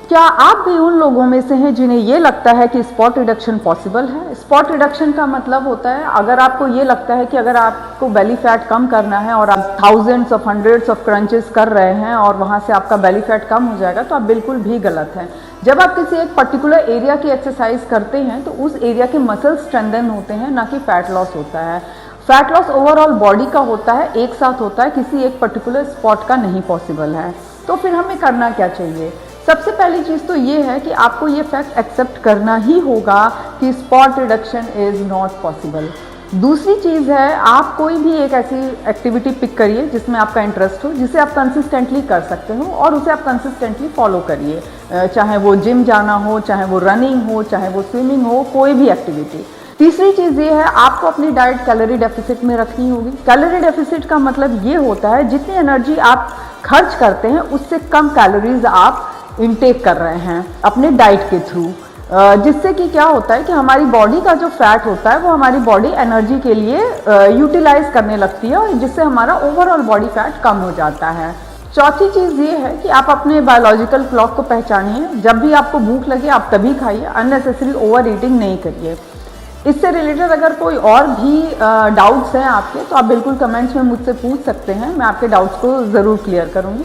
क्या आप भी उन लोगों में से हैं जिन्हें ये लगता है कि स्पॉट रिडक्शन पॉसिबल है? स्पॉट रिडक्शन का मतलब होता है, अगर आपको ये लगता है कि अगर आपको बेली फैट कम करना है और आप thousands of hundreds of crunches कर रहे हैं और वहाँ से आपका बेली फैट कम हो जाएगा, तो आप बिल्कुल भी गलत हैं। जब आप किसी एक पर्टिकुलर एरिया की एक्सरसाइज करते हैं तो उस एरिया के मसल्स स्ट्रेंथन होते हैं, ना कि फैट लॉस होता है। फैट लॉस ओवरऑल बॉडी का होता है, एक साथ होता है, किसी एक पर्टिकुलर स्पॉट का नहीं पॉसिबल है। तो फिर हमें करना क्या चाहिए? सबसे पहली चीज़ तो ये है कि आपको ये फैक्ट एक्सेप्ट करना ही होगा कि spot reduction is not possible. दूसरी चीज़ है, आप कोई भी एक ऐसी एक्टिविटी पिक करिए जिसमें आपका इंटरेस्ट हो, जिसे आप कंसिस्टेंटली कर सकते हो और उसे आप कंसिस्टेंटली फॉलो करिए, चाहे वो जिम जाना हो, चाहे वो रनिंग हो, चाहे वो स्विमिंग हो, कोई भी एक्टिविटी। तीसरी चीज़ ये है, आपको अपनी डाइट कैलोरी डेफिसिट में रखनी होगी। कैलोरी डेफिसिट का मतलब ये होता है जितनी एनर्जी आप खर्च करते हैं उससे कम कैलोरीज आप इनटेक कर रहे हैं अपने डाइट के थ्रू, जिससे कि क्या होता है कि हमारी बॉडी का जो फैट होता है वो हमारी बॉडी एनर्जी के लिए यूटिलाइज करने लगती है और जिससे हमारा ओवरऑल बॉडी फैट कम हो जाता है। चौथी चीज़ ये है कि आप अपने बायोलॉजिकल क्लॉक को पहचानिए। जब भी आपको भूख लगे आप तभी खाइए, अननेसेसरी ओवर ईटिंग नहीं करिए। इससे रिलेटेड अगर कोई और भी डाउट्स हैं आपके तो आप बिल्कुल कमेंट्स में मुझसे पूछ सकते हैं, मैं आपके डाउट्स को ज़रूर क्लियर करूँगी।